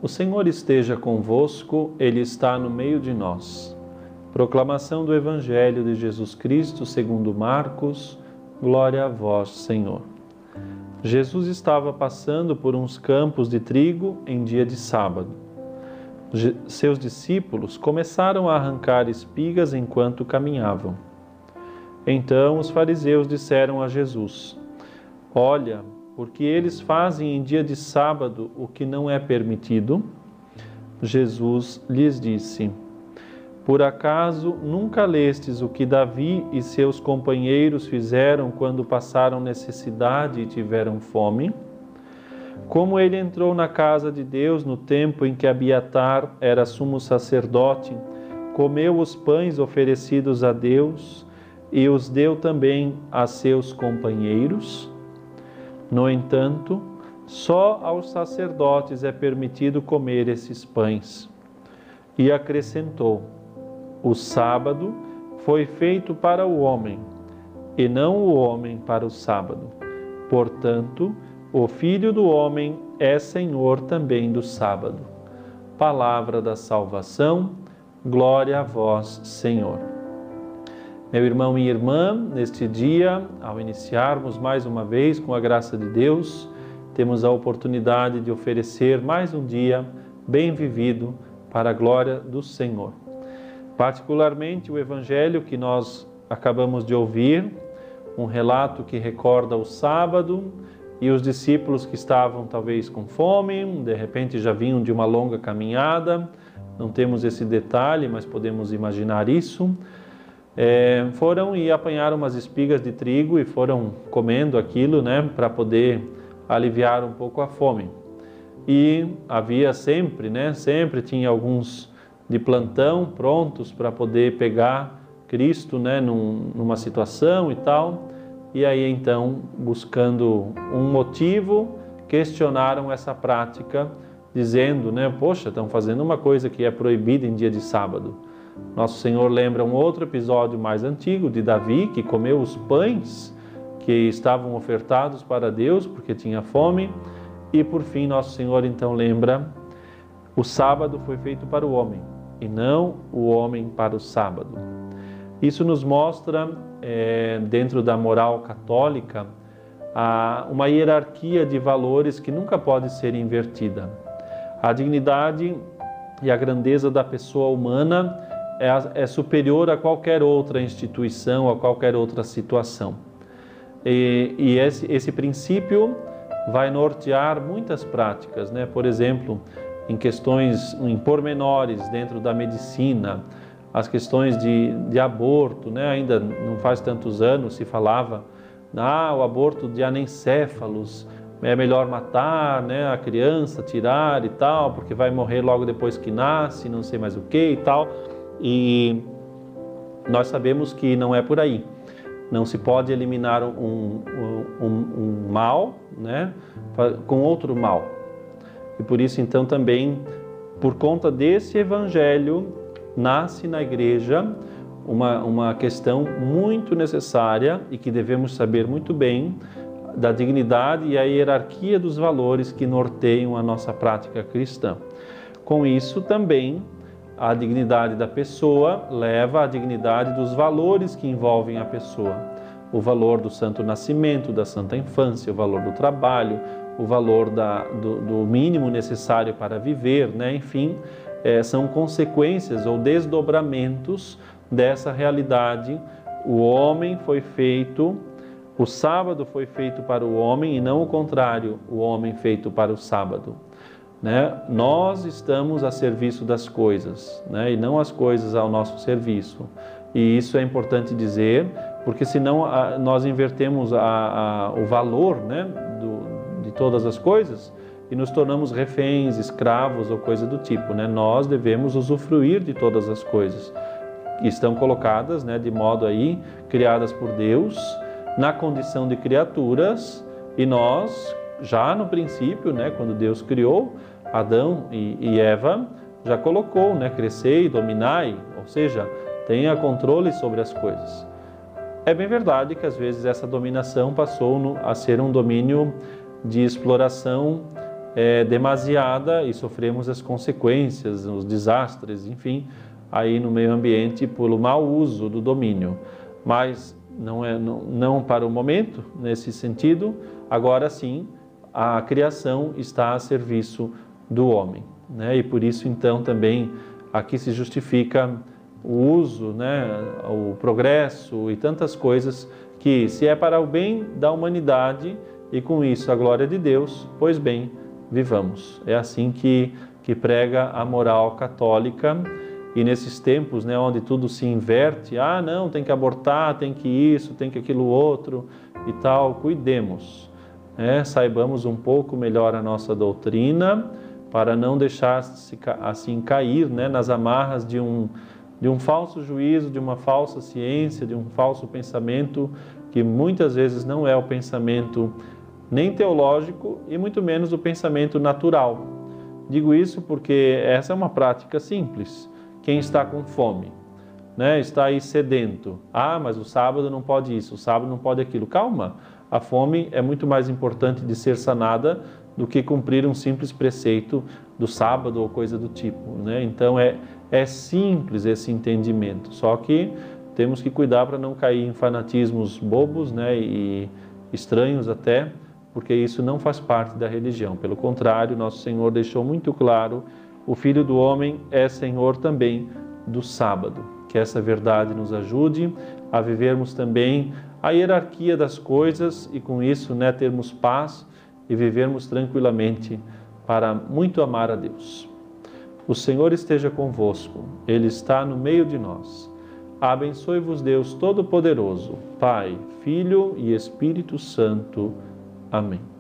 O Senhor esteja convosco, Ele está no meio de nós. Proclamação do Evangelho de Jesus Cristo segundo Marcos. Glória a vós, Senhor. Jesus estava passando por uns campos de trigo em dia de sábado. Seus discípulos começaram a arrancar espigas enquanto caminhavam. Então os fariseus disseram a Jesus: Olha, porque eles fazem em dia de sábado o que não é permitido? Jesus lhes disse: Por acaso nunca lestes o que Davi e seus companheiros fizeram quando passaram necessidade e tiveram fome? Como ele entrou na casa de Deus no tempo em que Abiatar era sumo sacerdote, comeu os pães oferecidos a Deus e os deu também a seus companheiros? No entanto, só aos sacerdotes é permitido comer esses pães. E acrescentou: O sábado foi feito para o homem, e não o homem para o sábado. Portanto, o Filho do Homem é Senhor também do sábado. Palavra da salvação, glória a vós, Senhor. Meu irmão e irmã, neste dia, ao iniciarmos mais uma vez com a graça de Deus, temos a oportunidade de oferecer mais um dia bem vivido para a glória do Senhor. Particularmente o Evangelho que nós acabamos de ouvir, um relato que recorda o sábado e os discípulos que estavam talvez com fome, de repente já vinham de uma longa caminhada, não temos esse detalhe, mas podemos imaginar isso. Foram e apanharam umas espigas de trigo e foram comendo aquilo, para poder aliviar um pouco a fome. E havia sempre tinha alguns de plantão prontos para poder pegar Cristo, numa situação e tal. E aí então, buscando um motivo, questionaram essa prática, dizendo, poxa, estão fazendo uma coisa que é proibida em dia de sábado. Nosso Senhor lembra um outro episódio mais antigo de Davi, que comeu os pães que estavam ofertados para Deus, porque tinha fome. E por fim, Nosso Senhor então lembra: o sábado foi feito para o homem, e não o homem para o sábado. Isso nos mostra, dentro da moral católica, uma hierarquia de valores que nunca pode ser invertida. A dignidade e a grandeza da pessoa humana é superior a qualquer outra instituição, a qualquer outra situação. E esse princípio vai nortear muitas práticas, Por exemplo, em questões, em pormenores dentro da medicina, as questões de aborto, Ainda não faz tantos anos se falava, o aborto de anencéfalos, é melhor matar, a criança, tirar e tal, porque vai morrer logo depois que nasce, não sei mais o que e tal. E nós sabemos que não é por aí. Não se pode eliminar um mal, com outro mal. E por isso, então, também, por conta desse evangelho, nasce na igreja uma questão muito necessária e que devemos saber muito bem, da dignidade e a hierarquia dos valores que norteiam a nossa prática cristã. Com isso, também, a dignidade da pessoa leva à dignidade dos valores que envolvem a pessoa. O valor do santo nascimento, da santa infância, o valor do trabalho, o valor do mínimo necessário para viver, Enfim, são consequências ou desdobramentos dessa realidade. O homem foi feito, o sábado foi feito para o homem e não o contrário, o homem feito para o sábado. Nós estamos a serviço das coisas, e não as coisas ao nosso serviço. E isso é importante dizer, porque senão nós invertemos o valor, de todas as coisas e nos tornamos reféns, escravos ou coisa do tipo. Nós devemos usufruir de todas as coisas que estão colocadas, de modo aí, criadas por Deus, na condição de criaturas, e nós, já no princípio, quando Deus criou Adão e Eva, já colocou, crescei, dominai, ou seja, tenha controle sobre as coisas. É bem verdade que às vezes essa dominação passou a ser um domínio de exploração demasiada e sofremos as consequências, os desastres, enfim, aí no meio ambiente pelo mau uso do domínio. Mas não para o momento, nesse sentido. Agora sim, a criação está a serviço do homem, né? E por isso então também aqui se justifica o uso, né, o progresso e tantas coisas que, se é para o bem da humanidade e com isso a glória de Deus, pois bem, vivamos. É assim que prega a moral católica. E nesses tempos, né, onde tudo se inverte, não, tem que abortar, tem que isso, tem que aquilo outro e tal, cuidemos, né? Saibamos um pouco melhor a nossa doutrina para não deixar assim cair, né, nas amarras de um falso juízo, de uma falsa ciência, de um falso pensamento que muitas vezes não é o pensamento nem teológico e muito menos o pensamento natural. Digo isso porque essa é uma prática simples. Quem está com fome, né, está aí sedento. Mas o sábado não pode isso, o sábado não pode aquilo. Calma, a fome é muito mais importante de ser sanada do que cumprir um simples preceito do sábado ou coisa do tipo, né? Então é simples esse entendimento, só que temos que cuidar para não cair em fanatismos bobos, né, e estranhos até, porque isso não faz parte da religião. Pelo contrário, nosso Senhor deixou muito claro: o Filho do Homem é Senhor também do sábado. Que essa verdade nos ajude a vivermos também a hierarquia das coisas e com isso, né, termos paz e vivermos tranquilamente para muito amar a Deus. O Senhor esteja convosco, Ele está no meio de nós. Abençoe-vos Deus Todo-Poderoso, Pai, Filho e Espírito Santo. Amém.